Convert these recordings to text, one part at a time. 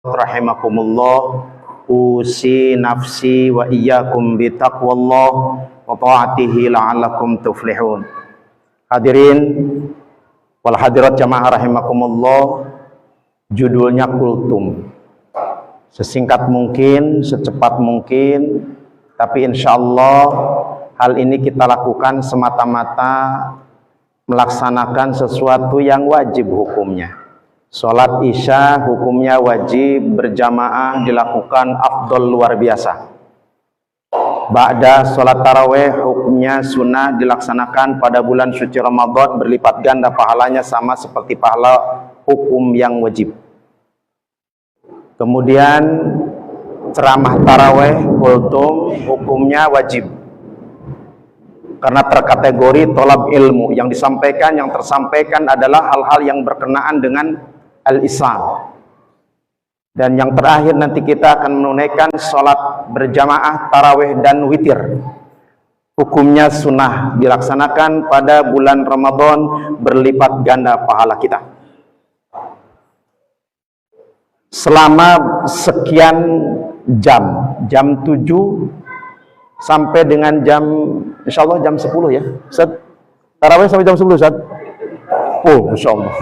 Rahimakumullah, usi nafsi wa iyyakum bitaqwallah wa ta'atihi la'allakum tuflihun. Hadirin wal hadirat jamaah rahimakumullah, judulnya kultum. Sesingkat mungkin, secepat mungkin, tapi insyaallah hal ini kita lakukan semata-mata melaksanakan sesuatu yang wajib hukumnya. Sholat isya hukumnya wajib berjamaah dilakukan afdol luar biasa. Ba'da sholat taraweh hukumnya sunnah dilaksanakan pada bulan suci Ramadan, berlipat ganda pahalanya sama seperti pahala hukum yang wajib. Kemudian ceramah taraweh kultum hukumnya wajib karena terkategori tolab ilmu. Yang disampaikan, yang tersampaikan adalah hal-hal yang berkenaan dengan al-Islam. Dan yang terakhir nanti kita akan menunaikan sholat berjamaah tarawih dan witir. Hukumnya sunnah dilaksanakan pada bulan Ramadan, berlipat ganda pahala kita. Selama sekian jam 7 sampai dengan jam, insya Allah jam 10 ya Ustaz. Tarawih sampai jam 10 Ustaz. Oh, insya Allah.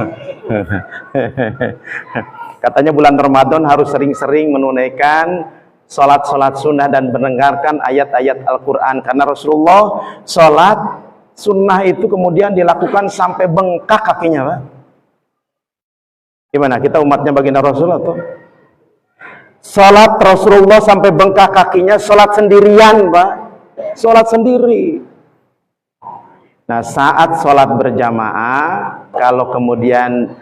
Katanya bulan Ramadan harus sering-sering menunaikan sholat-sholat sunnah dan mendengarkan ayat-ayat Al-Quran. Karena Rasulullah sholat sunnah itu kemudian dilakukan sampai bengkak kakinya, Pak. Gimana? Kita umatnya baginda Rasulullah tuh. Sholat Rasulullah sampai bengkak kakinya, sholat sendirian, Pak. Sholat sendiri. Nah, saat sholat berjamaah, kalau kemudian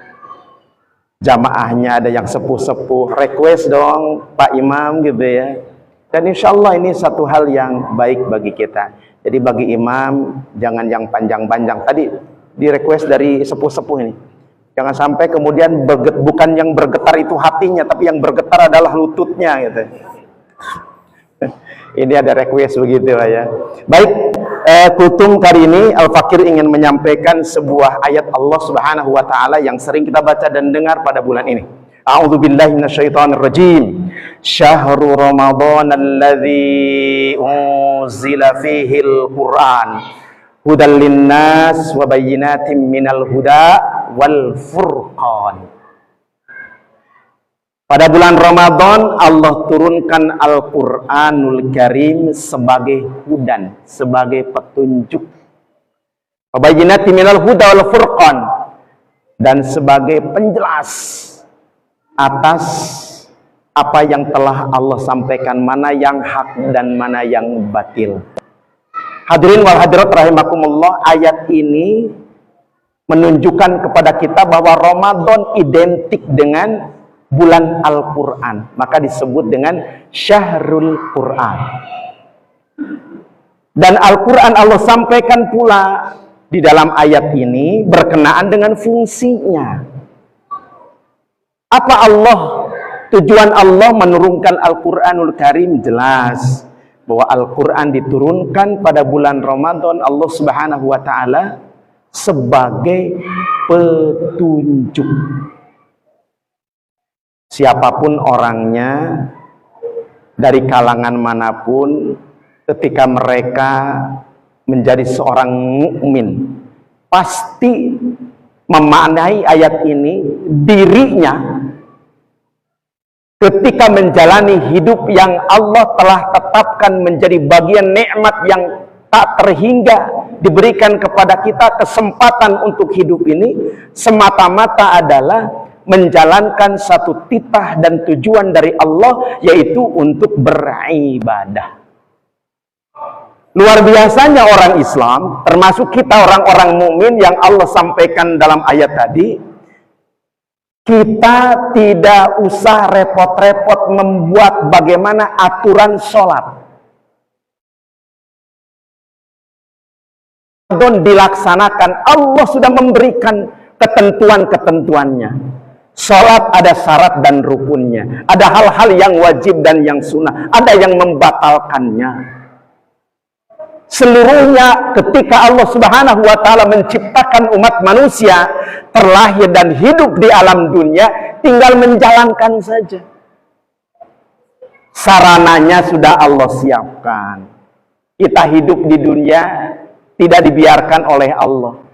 jamaahnya ada yang sepuh-sepuh, request dong Pak Imam gitu ya. Dan insya Allah ini satu hal yang baik bagi kita. Jadi bagi imam, jangan yang panjang-panjang. Tadi di request dari sepuh-sepuh ini. Jangan sampai kemudian bukan yang bergetar itu hatinya, tapi yang bergetar adalah lututnya gitu. Ini ada request begitu ya. Baik, kultum kali ini Al-Fakir ingin menyampaikan sebuah ayat Allah Subhanahu wa taala yang sering kita baca dan dengar pada bulan ini. A'udzubillahi minasyaitonirrajim. Syahrul Ramadan alladzi unzila fihil Qur'an hudal linnas wa bayyinatin minal huda wal furqan. Pada bulan Ramadan Allah turunkan Al-Quranul Karim sebagai hudan, sebagai petunjuk. Wabayyinatin minal huda wal furqan, dan sebagai penjelas atas apa yang telah Allah sampaikan, mana yang hak dan mana yang batil. Hadirin wal hadirat rahimakumullah, ayat ini menunjukkan kepada kita bahwa Ramadan identik dengan bulan Al-Quran, maka disebut dengan Syahrul Quran. Dan Al-Quran Allah sampaikan pula di dalam ayat ini berkenaan dengan fungsinya. Apa tujuan Allah menurunkan Al-Quranul Karim? Jelas bahwa Al-Quran diturunkan pada bulan Ramadan Allah Subhanahu wa ta'ala sebagai petunjuk. Siapapun orangnya, dari kalangan manapun, ketika mereka menjadi seorang mukmin, pasti memaknai ayat ini, dirinya ketika menjalani hidup yang Allah telah tetapkan menjadi bagian nikmat yang tak terhingga diberikan kepada kita, kesempatan untuk hidup ini semata-mata adalah menjalankan satu titah dan tujuan dari Allah, yaitu untuk beribadah. Luar biasanya orang Islam, termasuk kita orang-orang mukmin yang Allah sampaikan dalam ayat tadi, kita tidak usah repot-repot membuat bagaimana aturan sholat. Ramadan dilaksanakan, Allah sudah memberikan ketentuan-ketentuannya. Sholat ada syarat dan rukunnya, ada hal-hal yang wajib dan yang sunnah, ada yang membatalkannya. Seluruhnya ketika Allah Subhanahu wa ta'ala menciptakan umat manusia terlahir dan hidup di alam dunia, tinggal menjalankan saja. Sarananya sudah Allah siapkan. Kita hidup di dunia tidak dibiarkan oleh Allah.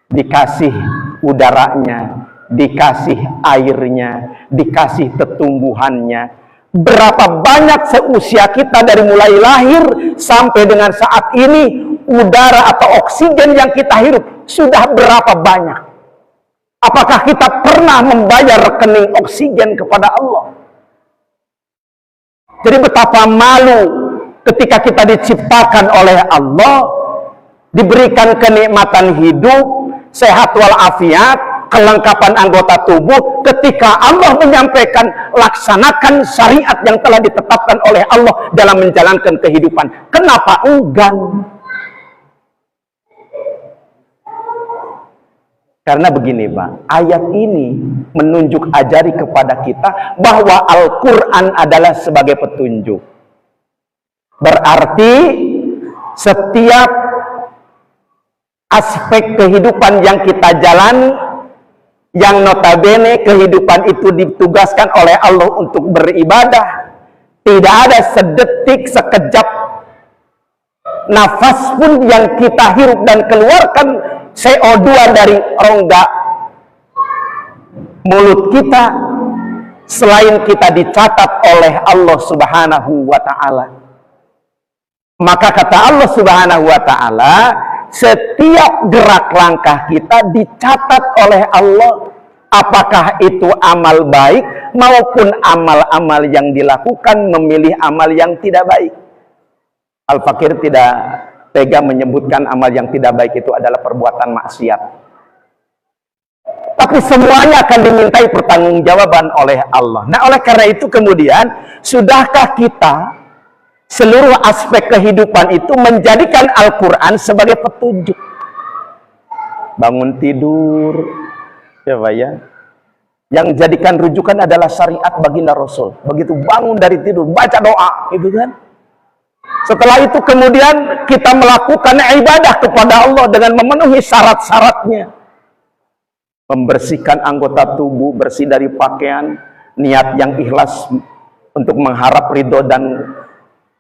Dikasih udaranya, dikasih airnya, dikasih tetumbuhannya. Berapa banyak seusia kita dari mulai lahir sampai dengan saat ini, udara atau oksigen yang kita hirup sudah berapa banyak? Apakah kita pernah membayar rekening oksigen kepada Allah? Jadi betapa malu ketika kita diciptakan oleh Allah, diberikan kenikmatan hidup, sehat walafiat, kelengkapan anggota tubuh, ketika Allah menyampaikan laksanakan syariat yang telah ditetapkan oleh Allah dalam menjalankan kehidupan. Kenapa enggan? Karena begini Pak, ayat ini menunjuk ajari kepada kita bahwa Al-Quran adalah sebagai petunjuk. Berarti setiap aspek kehidupan yang kita jalani, yang notabene kehidupan itu ditugaskan oleh Allah untuk beribadah, tidak ada sedetik, sekejap nafas pun yang kita hirup dan keluarkan CO2 dari rongga mulut kita selain kita dicatat oleh Allah Subhanahu wa ta'ala. Maka kata Allah Subhanahu wa ta'ala, setiap gerak langkah kita dicatat oleh Allah, apakah itu amal baik maupun amal-amal yang dilakukan memilih amal yang tidak baik. Al-Fakir tidak tega menyebutkan amal yang tidak baik itu adalah perbuatan maksiat. Tapi semuanya akan dimintai pertanggungjawaban oleh Allah. Nah, oleh karena itu kemudian, sudahkah kita seluruh aspek kehidupan itu menjadikan Al-Quran sebagai petunjuk? Bangun tidur, ya Pak ya, yang jadikan rujukan adalah syariat baginda Rasul. Begitu bangun dari tidur, baca doa, gitu kan? Setelah itu kemudian kita melakukan ibadah kepada Allah dengan memenuhi syarat-syaratnya. Membersihkan anggota tubuh, bersih dari pakaian, niat yang ikhlas untuk mengharap ridho dan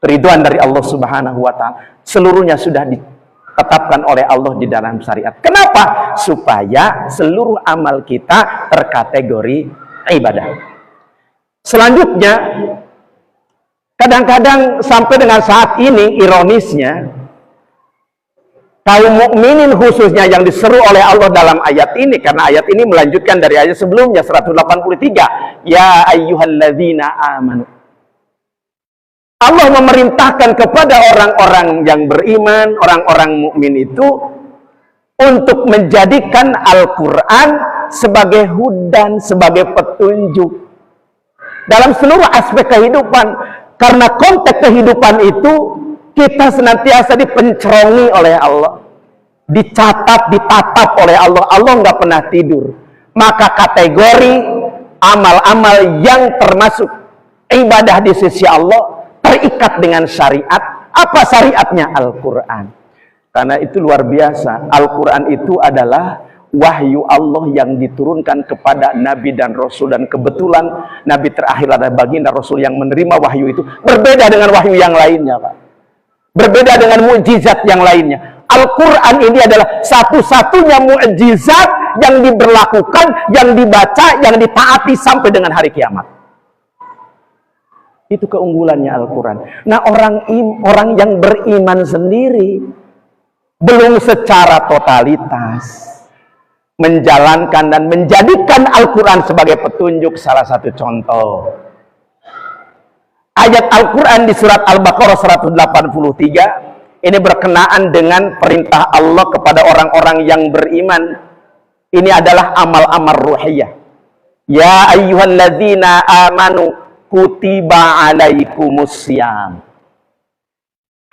ridhoan dari Allah Subhanahu wa ta'ala. Seluruhnya sudah ditetapkan oleh Allah di dalam syariat. Kenapa? Supaya seluruh amal kita terkategori ibadah. Selanjutnya, kadang-kadang sampai dengan saat ini, ironisnya, kaum mukminin khususnya yang diseru oleh Allah dalam ayat ini, karena ayat ini melanjutkan dari ayat sebelumnya 183, ya ayyuhalladzina amanu. Allah memerintahkan kepada orang-orang yang beriman, orang-orang mukmin itu untuk menjadikan Al-Quran sebagai hudan, sebagai petunjuk dalam seluruh aspek kehidupan. Karena konteks kehidupan itu kita senantiasa dipencerongi oleh Allah, dicatat, ditatap oleh Allah. Allah nggak pernah tidur. Maka kategori amal-amal yang termasuk ibadah di sisi Allah terikat dengan syariat. Apa syariatnya? Al-Quran. Karena itu luar biasa. Al-Quran itu adalah wahyu Allah yang diturunkan kepada Nabi dan Rasul, dan kebetulan Nabi terakhir adalah baginda Rasul yang menerima wahyu itu. Berbeda dengan wahyu yang lainnya Pak, berbeda dengan mukjizat yang lainnya. Al-Quran ini adalah satu-satunya mukjizat yang diberlakukan, yang dibaca, yang ditaati sampai dengan hari kiamat. Itu keunggulannya Al-Quran. Nah, orang yang beriman sendiri belum secara totalitas menjalankan dan menjadikan Al-Quran sebagai petunjuk. Salah satu contoh, ayat Al-Quran di surat Al-Baqarah 183 ini berkenaan dengan perintah Allah kepada orang-orang yang beriman. Ini adalah amal-amal ruhiyah. Ya ayyuhalladzina amanu kutiba alaikumussyam.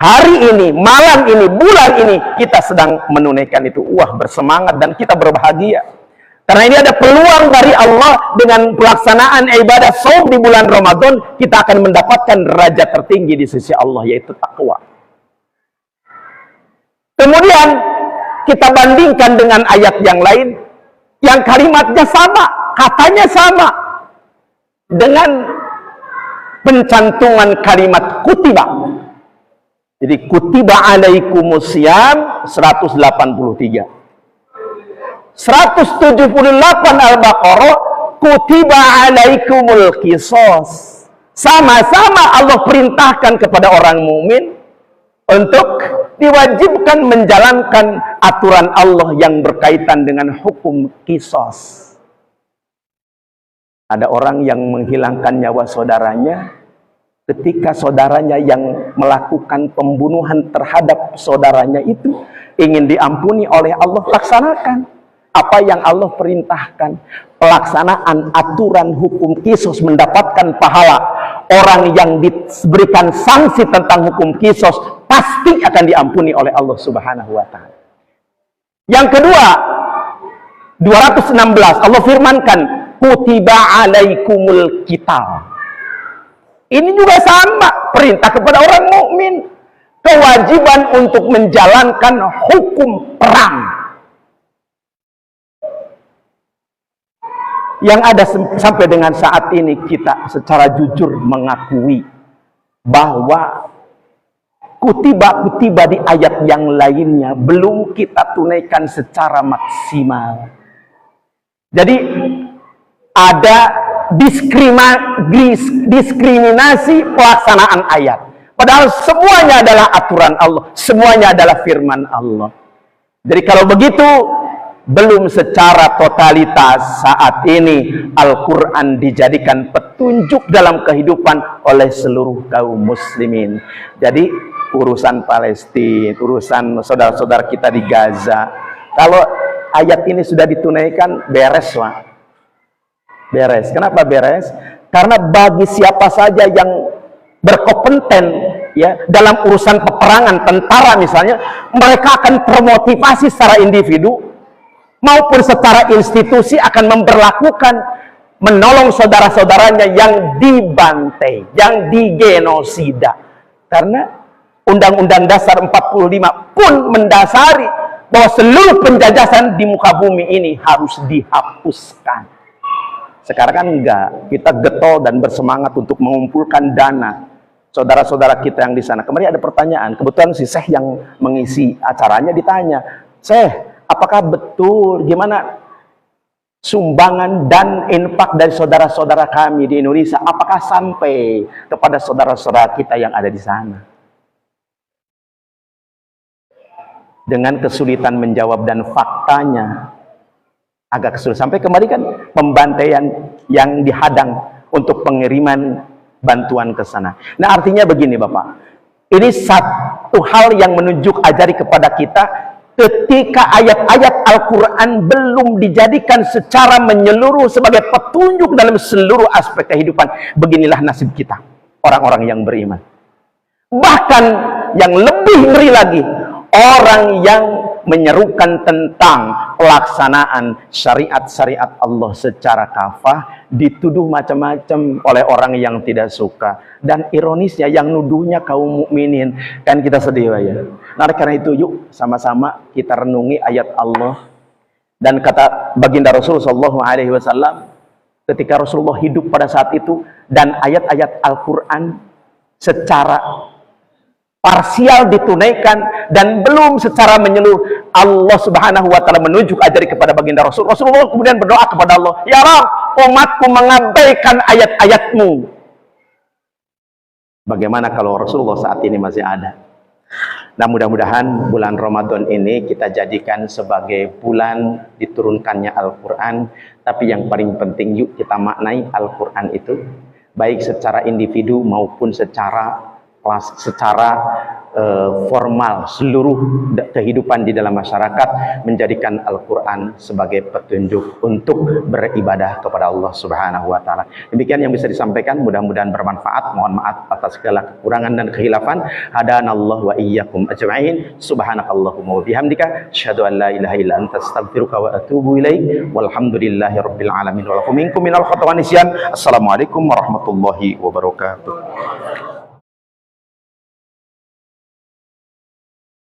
Hari ini, malam ini, bulan ini kita sedang menunaikan itu. Wah, bersemangat dan kita berbahagia. Karena ini ada peluang dari Allah dengan pelaksanaan ibadah shaum di bulan Ramadan, kita akan mendapatkan derajat tertinggi di sisi Allah, yaitu takwa. Kemudian kita bandingkan dengan ayat yang lain yang kalimatnya sama, katanya sama, dengan pencantuman kalimat kutiba. Jadi kutiba alaikumusiyam 183. 178 Al-Baqarah kutiba alaikumul qisas. Sama-sama Allah perintahkan kepada orang mukmin untuk diwajibkan menjalankan aturan Allah yang berkaitan dengan hukum qisas. Ada orang yang menghilangkan nyawa saudaranya ketika saudaranya yang melakukan pembunuhan terhadap saudaranya itu ingin diampuni oleh Allah. Laksanakan apa yang Allah perintahkan. Pelaksanaan aturan hukum qisas mendapatkan pahala. Orang yang diberikan sanksi tentang hukum qisas pasti akan diampuni oleh Allah Subhanahu wa Ta'ala. Yang kedua, 216 Allah firmankan kutiba alaikumul qital. Ini juga sama, perintah kepada orang mukmin, kewajiban untuk menjalankan hukum perang. Yang ada sampai dengan saat ini kita secara jujur mengakui bahwa kutiba di ayat yang lainnya belum kita tunaikan secara maksimal. Jadi ada diskriminasi pelaksanaan ayat. Padahal semuanya adalah aturan Allah, semuanya adalah firman Allah. Jadi kalau begitu, belum secara totalitas saat ini Al-Quran dijadikan petunjuk dalam kehidupan oleh seluruh kaum muslimin. Jadi urusan Palestina, urusan saudara-saudara kita di Gaza, kalau ayat ini sudah ditunaikan, beres lah. Beres. Kenapa beres? Karena bagi siapa saja yang berkompeten ya dalam urusan peperangan, tentara misalnya, mereka akan termotivasi secara individu maupun secara institusi akan memperlakukan menolong saudara-saudaranya yang dibantai, yang digenosida. Karena Undang-Undang Dasar 45 pun mendasari bahwa seluruh penjajahan di muka bumi ini harus dihapuskan. Sekarang kan enggak, kita getol dan bersemangat untuk mengumpulkan dana saudara-saudara kita yang di sana. Kemarin ada pertanyaan, kebetulan si Syekh yang mengisi acaranya ditanya, Syekh, apakah betul gimana sumbangan dan infak dari saudara-saudara kami di Indonesia, apakah sampai kepada saudara-saudara kita yang ada di sana? Dengan kesulitan menjawab dan faktanya agak kesulitan. Sampai kemarin kan pembantaian yang dihadang untuk pengiriman bantuan ke sana. Nah, artinya begini Bapak, ini satu hal yang menunjuk ajari kepada kita, ketika ayat-ayat Al-Quran belum dijadikan secara menyeluruh sebagai petunjuk dalam seluruh aspek kehidupan, beginilah nasib kita, orang-orang yang beriman. Bahkan yang lebih ngeri lagi, orang yang menyerukan tentang pelaksanaan syariat-syariat Allah secara kafah dituduh macam-macam oleh orang yang tidak suka. Dan ironisnya yang nuduhnya kaum mukminin, kan kita sedih ya. Nah, karena itu yuk sama-sama kita renungi ayat Allah. Dan kata baginda Rasulullah SAW ketika Rasulullah hidup pada saat itu, dan ayat-ayat Al-Quran secara parsial ditunaikan dan belum secara menyeluruh, Allah Subhanahu wa Ta'ala menunjuk ajari kepada baginda Rasul. Rasulullah kemudian berdoa kepada Allah, ya Rabb, umatku mengabaikan ayat-ayatmu. Bagaimana kalau Rasulullah saat ini masih ada? Nah, mudah-mudahan bulan Ramadan ini kita jadikan sebagai bulan diturunkannya Al-Quran. Tapi yang paling penting, yuk kita maknai Al-Quran itu baik secara individu maupun secara formal seluruh kehidupan di dalam masyarakat, menjadikan Al-Quran sebagai petunjuk untuk beribadah kepada Allah Subhanahu wa Ta'ala. Demikian yang bisa disampaikan, mudah-mudahan bermanfaat. Mohon maaf atas segala kekurangan dan khilafan. Hadanallahu wa iyyakum ajma'in. Subhanakallahumma wa bihamdika asyhadu an la ilaha illa anta astaghfiruka wa atubu ilaik. Walhamdulillahi rabbil alamin. Wa lakum minkum minal khata' wa nisyan. Assalamualaikum warahmatullahi wabarakatuh.